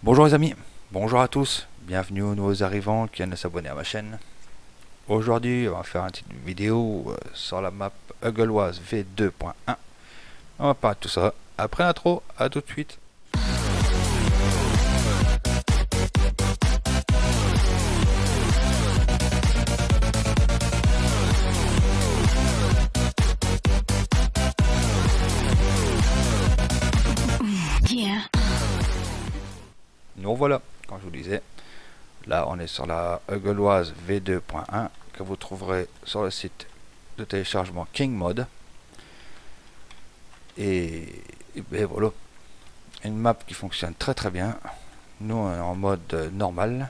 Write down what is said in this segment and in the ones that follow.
Bonjour les amis, bonjour à tous, bienvenue aux nouveaux arrivants qui viennent de s'abonner à ma chaîne. Aujourd'hui, on va faire une petite vidéo sur la map Huggleoise V2.1. On va parler de tout ça après l'intro, à tout de suite. Nous voilà, comme je vous disais, là on est sur la Huggleoise V2.1 que vous trouverez sur le site de téléchargement KingMod. Et voilà, une map qui fonctionne très très bien. Nous on est en mode normal,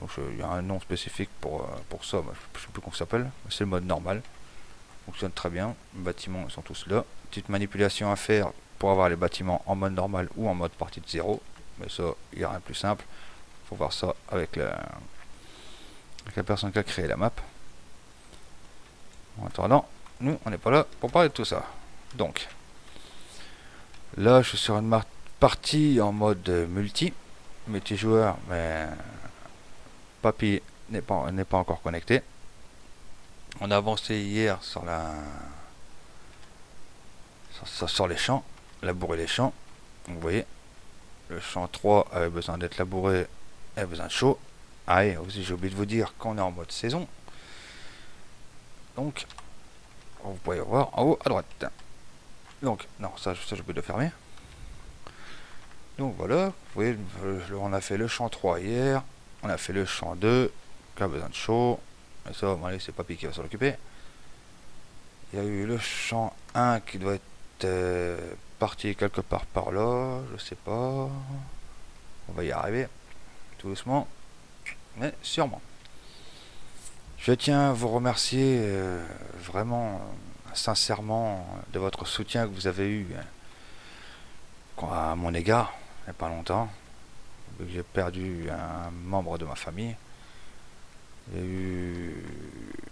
donc il y a un nom spécifique pour ça, je sais plus comment ça s'appelle, c'est le mode normal. Fonctionne très bien, les bâtiments ils sont tous là. Petite manipulation à faire pour avoir les bâtiments en mode normal ou en mode partie de zéro, mais ça il n'y a rien de plus simple. Faut voir ça avec la personne qui a créé la map. En attendant, nous on n'est pas là pour parler de tout ça. Donc là je suis sur une partie en mode multijoueur, mais Papy n'est pas encore connecté. On a avancé hier sur sur les champs, labourer les champs. Vous voyez, le champ 3 avait besoin d'être labouré, avait besoin de chaud. Ah et aussi j'ai oublié de vous dire qu'on est en mode saison. Donc vous pouvez voir en haut à droite. Donc non, ça j'ai oublié de fermer. Donc voilà, vous voyez, on a fait le champ 3 hier, on a fait le champ 2 qui a besoin de chaud. Et ça, c'est Papy qui va s'en occuper. Il y a eu le champ 1 qui doit être parti quelque part par là, je sais pas. On va y arriver, tout doucement, mais sûrement. Je tiens à vous remercier vraiment sincèrement de votre soutien que vous avez eu à mon égard, il n'y a pas longtemps. J'ai perdu un membre de ma famille. Il y a eu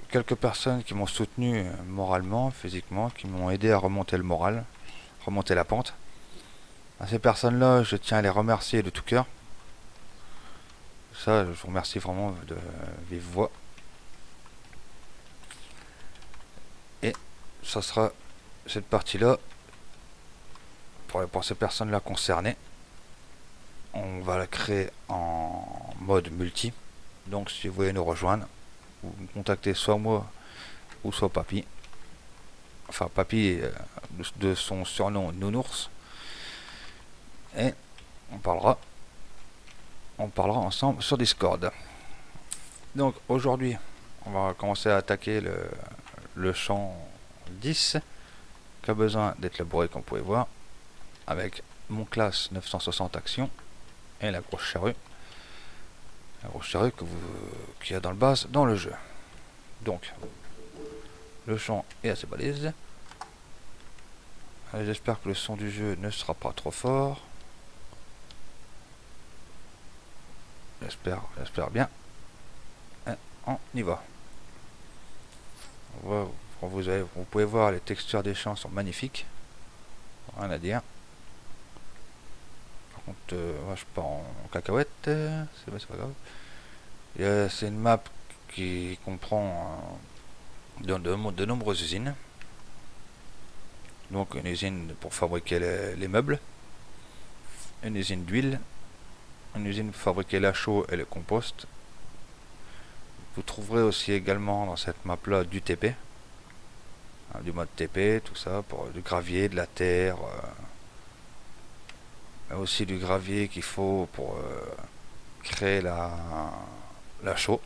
quelques personnes qui m'ont soutenu moralement, physiquement, qui m'ont aidé à remonter le moral, remonter la pente. À ces personnes-là, je tiens à les remercier de tout cœur. Ça, je vous remercie vraiment de vive voix. Et ça sera cette partie-là pour ces personnes-là concernées. On va la créer en mode multi. Donc si vous voulez nous rejoindre, vous me contactez soit moi ou soit Papy. Enfin Papy de son surnom Nounours. Et on parlera ensemble sur Discord. Donc aujourd'hui on va commencer à attaquer le champ 10 qui a besoin d'être labouré, comme vous pouvez voir, avec mon classe 960 actions et la grosse charrue. La grosse charrue qu'il y a dans le bas dans le jeu. Donc le champ est assez balèze. J'espère que le son du jeu ne sera pas trop fort. J'espère bien. Et on y va. Vous pouvez voir, les textures des champs sont magnifiques. Rien à dire. Par contre, je pars en cacahuète. C'est pas grave. C'est une map qui comprend de nombreuses usines. Donc une usine pour fabriquer les meubles, une usine d'huile, une usine pour fabriquer la chaux et le compost. Vous trouverez aussi également dans cette map là du TP, du mode TP, tout ça, pour du gravier, de la terre, mais aussi du gravier qu'il faut pour créer la chaux.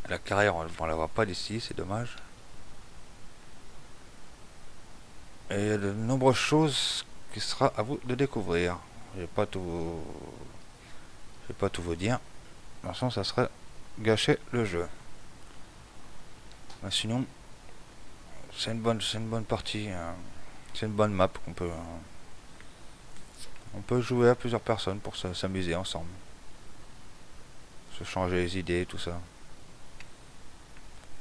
La carrière, on la voit pas d'ici, c'est dommage. Et il y a de nombreuses choses qui sera à vous de découvrir. Je vais pas tout vous dire. De toute façon, ça serait gâcher le jeu. Mais sinon, c'est une bonne partie. C'est une bonne map qu'on peut. On peut jouer à plusieurs personnes pour s'amuser ensemble. Se changer les idées, tout ça.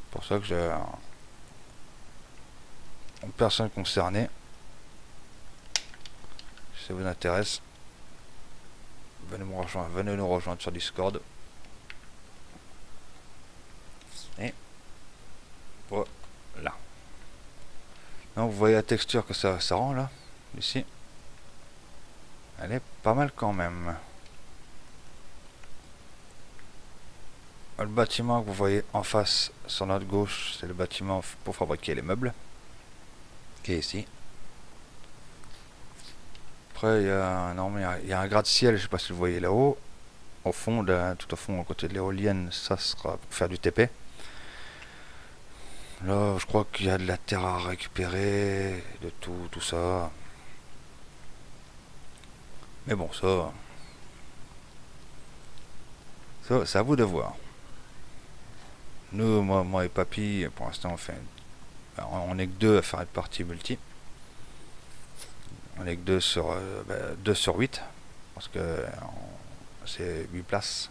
C'est pour ça que j'ai une personne concernée. Si ça vous intéresse, venez nous rejoindre sur Discord. Et voilà. Donc vous voyez la texture que ça rend là, ici. Elle est pas mal quand même. Le bâtiment que vous voyez en face sur notre gauche, c'est le bâtiment pour fabriquer les meubles, qui est ici. Après, il y a un gratte-ciel, je sais pas si vous voyez là-haut. Au fond, tout au fond, à côté de l'éolienne, ça sera pour faire du TP. Là, je crois qu'il y a de la terre à récupérer, de tout ça. Mais bon, ça c'est à vous de voir. Nous, moi et Papy, pour l'instant, on est que deux à faire une partie multi. On est que 2 sur 8. Parce que c'est 8 places.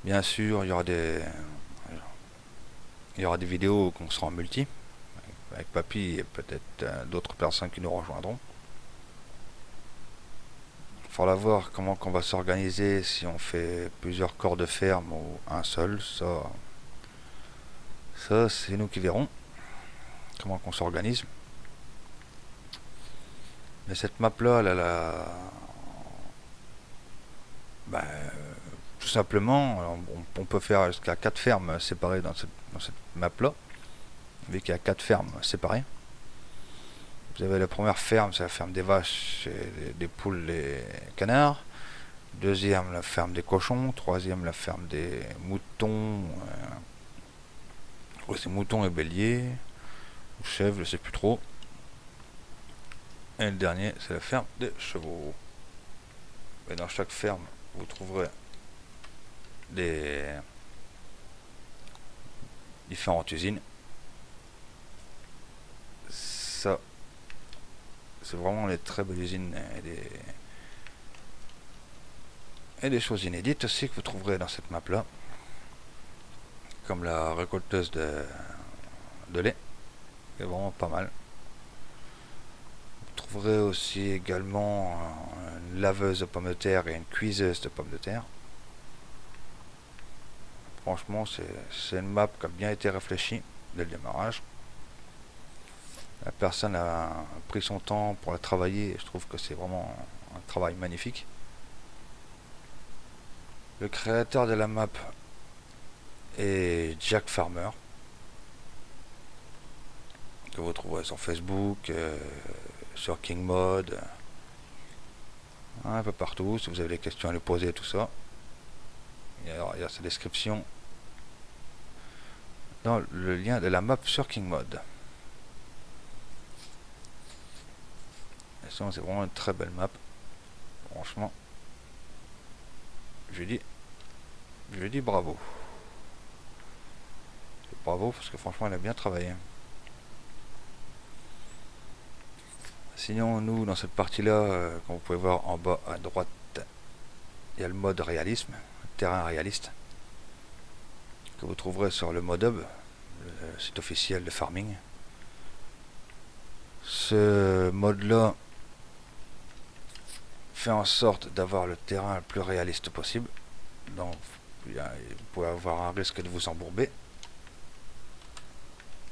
Bien sûr, il y aura des vidéos qu'on sera en multi. Avec Papy et peut-être d'autres personnes qui nous rejoindront. Il faudra voir comment on va s'organiser, si on fait plusieurs corps de ferme ou un seul. Ça c'est nous qui verrons comment qu'on s'organise. Mais cette map là, tout simplement, on peut faire jusqu'à 4 fermes séparées dans cette map là, vu qu'il y a 4 fermes séparées. Vous avez la première ferme, c'est la ferme des vaches, des poules, des canards. Deuxième, la ferme des cochons. Troisième, la ferme des moutons. C'est moutons et béliers. Ou chèvres, je sais plus trop. Et le dernier, c'est la ferme des chevaux. Et dans chaque ferme, vous trouverez des différentes usines. Ça, c'est vraiment les très belles usines et des choses inédites aussi que vous trouverez dans cette map là, comme la récolteuse de lait, qui est vraiment pas mal. Vous trouverez aussi également une laveuse de pommes de terre et une cuiseuse de pommes de terre. Franchement, c'est une map qui a bien été réfléchie dès le démarrage. La personne a pris son temps pour la travailler et je trouve que c'est vraiment un travail magnifique. Le créateur de la map est Jack Farmer, que vous trouverez sur Facebook, sur King Mode, un peu partout. Si vous avez des questions à lui poser, tout ça, il y a sa description dans le lien de la map sur King Mode. C'est vraiment une très belle map. Franchement, je dis bravo. Bravo parce que franchement, elle a bien travaillé. Sinon, nous, dans cette partie-là, comme vous pouvez voir en bas à droite, il y a le mode réalisme, terrain réaliste, que vous trouverez sur le ModHub, le site officiel de Farming. Ce mode-là fait en sorte d'avoir le terrain le plus réaliste possible. Donc, vous pouvez avoir un risque de vous embourber.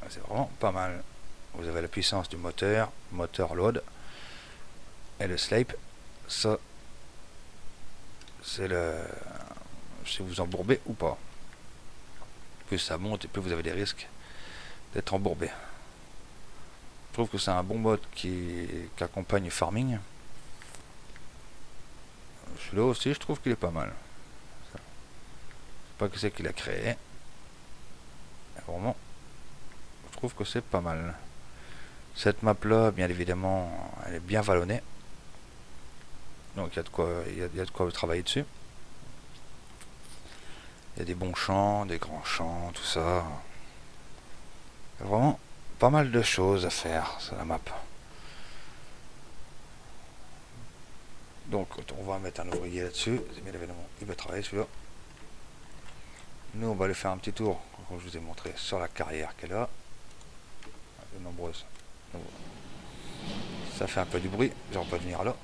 C'est vraiment pas mal. Vous avez la puissance du moteur load et le sleep. Ça, c'est si vous embourbez ou pas. Plus ça monte et plus vous avez des risques d'être embourbé. Je trouve que c'est un bon mode qui accompagne le farming. Celui-là aussi, je trouve qu'il est pas mal. Je sais pas qui c'est qui l'a créé. Vraiment, je trouve que c'est pas mal. Cette map là, bien évidemment, elle est bien vallonnée. Donc il y a de quoi travailler dessus. Il y a des bons champs, des grands champs, tout ça. Il y a vraiment pas mal de choses à faire sur la map. Donc on va mettre un ouvrier là-dessus. Bien évidemment, il va travailler celui-là. Nous on va aller faire un petit tour, comme je vous ai montré, sur la carrière qu'elle a. De nombreuses. Ça fait un peu du bruit, j'aurais pas venir là.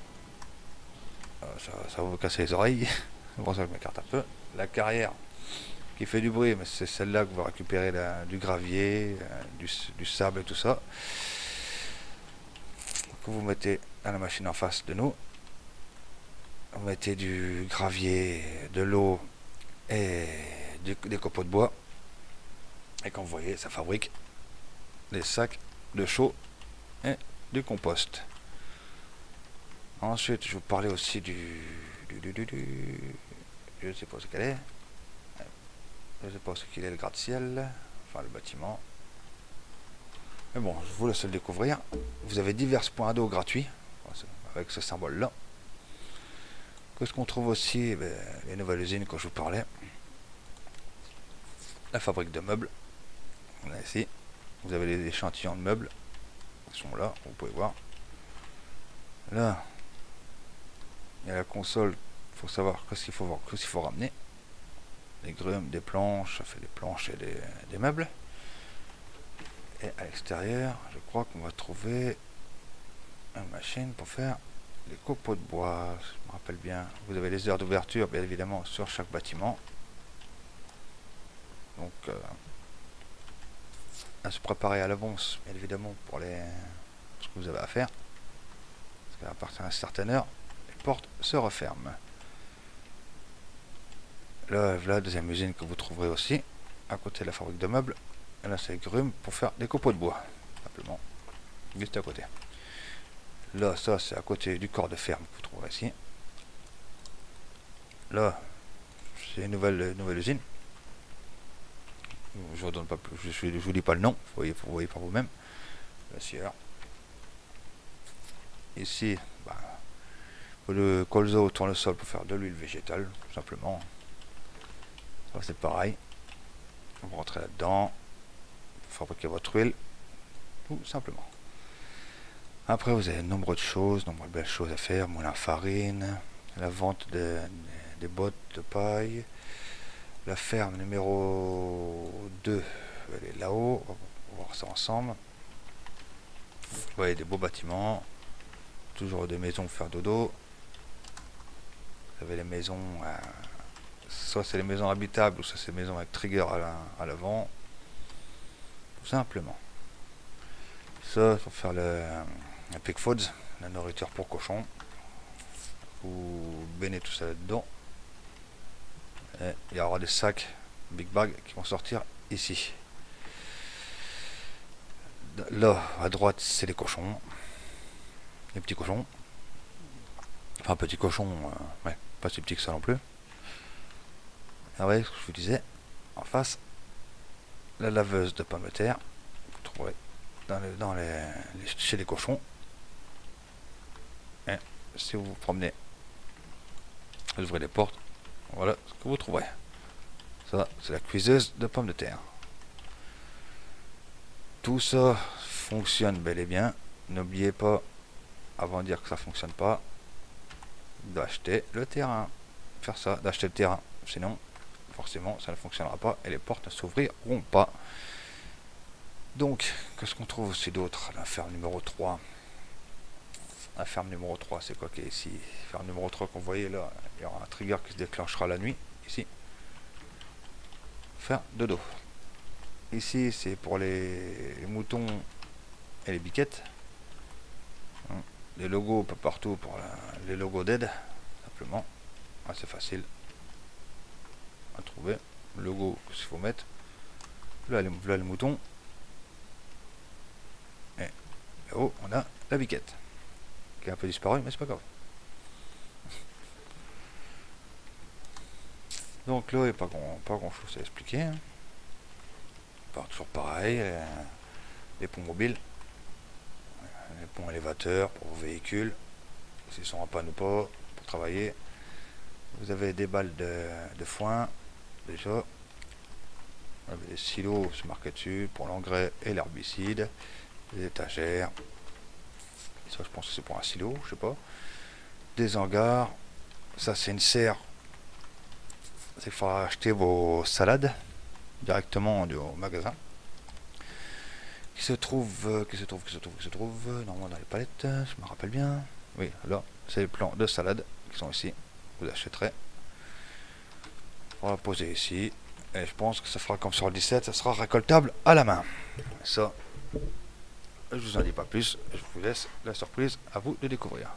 Ça va vous casser les oreilles. C'est pour ça que je m'écarte un peu. La carrière qui fait du bruit, mais c'est celle-là que vous récupérez du gravier, du sable et tout ça. Que vous mettez à la machine en face de nous. Vous mettez du gravier, de l'eau et des copeaux de bois. Et comme vous voyez, ça fabrique des sacs de chaux et du compost. Ensuite, je vais vous parler aussi je ne sais pas ce qu'elle est. Je ne sais pas ce qu'il est le gratte-ciel. Enfin, le bâtiment. Mais bon, je vous laisse le découvrir. Vous avez divers points d'eau gratuits. Avec ce symbole-là. Qu'est-ce qu'on trouve aussi? Les nouvelles usines que je vous parlais. La fabrique de meubles. On a ici. Vous avez les échantillons de meubles. Ils sont là, vous pouvez voir. Là, il y a la console. Il faut savoir qu'est-ce qu'il faut ramener. Des grumes, des planches. Ça fait des planches et des meubles. Et à l'extérieur, je crois qu'on va trouver une machine pour faire les copeaux de bois. Je me rappelle bien. Vous avez les heures d'ouverture, bien évidemment, sur chaque bâtiment. Donc, à se préparer à l'avance, bien évidemment, pour ce que vous avez à faire. Parce qu'à partir d'une certaine heure, les portes se referment. Là, la deuxième usine que vous trouverez aussi, à côté de la fabrique de meubles. Et là, c'est les grumes pour faire des copeaux de bois, simplement. Juste à côté. Là, ça, c'est à côté du corps de ferme que vous trouverez ici. Là, c'est une nouvelle usine. Je vous donne pas plus, je vous dis pas le nom, vous voyez par vous-même. La sieur. Ici, le colza au tournesol pour faire de l'huile végétale, tout simplement. Ça c'est pareil. Vous rentrez là-dedans, fabriquez votre huile, tout simplement. Après, vous avez de nombreuses belles choses à faire. Moulin à farine, la vente des bottes de paille. La ferme numéro 2, elle est là-haut. On va voir ça ensemble. Vous voyez des beaux bâtiments. Toujours des maisons pour faire dodo. Vous avez les maisons, soit c'est les maisons habitables, ou soit c'est les maisons avec trigger à l'avant. Tout simplement. Ça, pour faire un pig foods, la nourriture pour cochon. Vous baignez tout ça là-dedans. Et il y aura des sacs big bag qui vont sortir ici. Là, à droite, c'est les cochons. Les petits cochons. Enfin, petits cochons, ouais, pas si petits que ça non plus. Ah ouais, ce que je vous disais, en face, la laveuse de pommes de terre. Vous trouverez chez les cochons. Et si vous vous promenez, vous ouvrez les portes, voilà ce que vous trouverez. Ça, c'est la cuiseuse de pommes de terre. Tout ça fonctionne bel et bien. N'oubliez pas, avant de dire que ça fonctionne pas, d'acheter le terrain. Faire ça, d'acheter le terrain. Sinon, forcément, ça ne fonctionnera pas et les portes ne s'ouvriront pas. Donc, qu'est-ce qu'on trouve aussi d'autre? La ferme numéro 3. La ferme numéro 3, c'est quoi qui est ici? La ferme numéro 3 qu'on voyait là, il y aura un trigger qui se déclenchera la nuit, ici. Faire dodo. Ici, c'est pour les moutons et les biquettes. Les logos un peu partout pour les logos d'aide, simplement. Assez facile à trouver. Le logo qu'il faut mettre. Là, le mouton. Et là-haut, on a la biquette. Qui est un peu disparu, mais c'est pas grave. Donc là, il n'y a pas grand chose à expliquer. Hein. Toujours pareil. Les ponts mobiles. Les ponts élévateurs pour vos véhicules. S'ils sont en panne ou pas, pour travailler. Vous avez des balles de foin. Déjà. Vous avez des silos, se marquer dessus, pour l'engrais et l'herbicide. Des étagères. Ça, je pense que c'est pour un silo, je sais pas. Des hangars. Ça, c'est une serre. C'est qu'il faudra acheter vos salades directement au magasin. Qui se trouve normalement dans les palettes, je me rappelle bien. Oui, là, c'est les plans de salade qu'il qui sont ici, vous achèterez pour la poser ici. Et je pense que ça fera comme sur le 17, ça sera récoltable à la main. Ça, je vous en dis pas plus, je vous laisse la surprise, à vous de découvrir.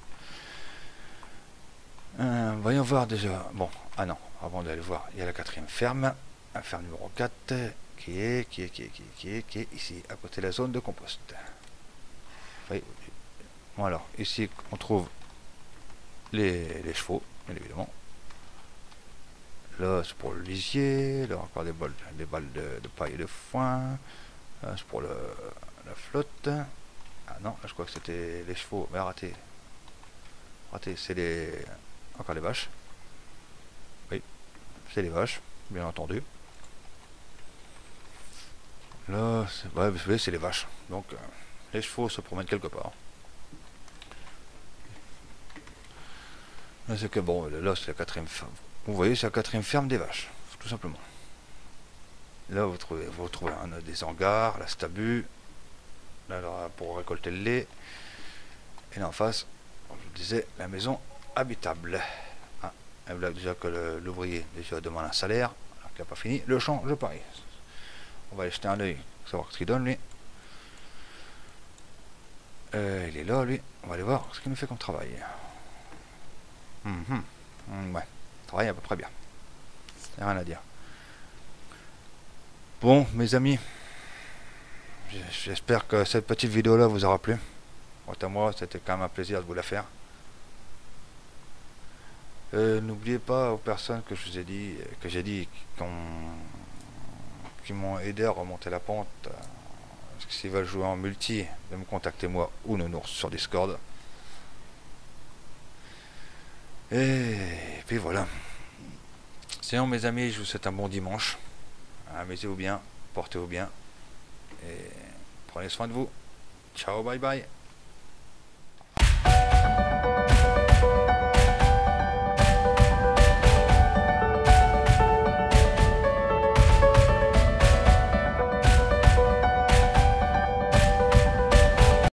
Voyons voir déjà. Bon, ah non, avant d'aller voir, il y a la 4e ferme, la ferme numéro 4, qui est ici, à côté de la zone de compost. Oui. Bon, alors, ici, on trouve les chevaux, bien évidemment. Là, c'est pour le lisier, là, encore des balles de paille et de foin. Là, c'est pour la flotte. Ah non, là, je crois que c'était les chevaux, mais raté. Raté, c'est encore les vaches. Oui, c'est les vaches, bien entendu. Là, ouais, vous savez, c'est les vaches. Donc, les chevaux se promènent quelque part. Là, c'est que bon, là, c'est la 4e ferme. Vous voyez, c'est la 4e ferme des vaches, tout simplement. Là, vous retrouvez des hangars, la stabu, là, pour récolter le lait. Et là, en face, comme je vous disais, la maison habitable. Ah, et voilà déjà que l'ouvrier déjà demande un salaire, alors qu'il n'a pas fini. Le champ, je parie. On va aller jeter un œil, savoir ce qu'il donne, lui. Il est là, lui. On va aller voir ce qu'il nous fait comme travail. Ouais, travaille à peu près bien. Il n'y a rien à dire. Bon, mes amis, j'espère que cette petite vidéo là vous aura plu. Quant à moi, c'était quand même un plaisir de vous la faire. N'oubliez pas aux personnes que je vous ai dit, que j'ai dit, qui m'ont aidé à remonter la pente, parce que s'ils veulent jouer en multi, de me contacter moi ou Nounours sur Discord. Et puis voilà. Sinon, mes amis, je vous souhaite un bon dimanche. Amusez-vous bien, portez-vous bien et prenez soin de vous. Ciao, bye bye.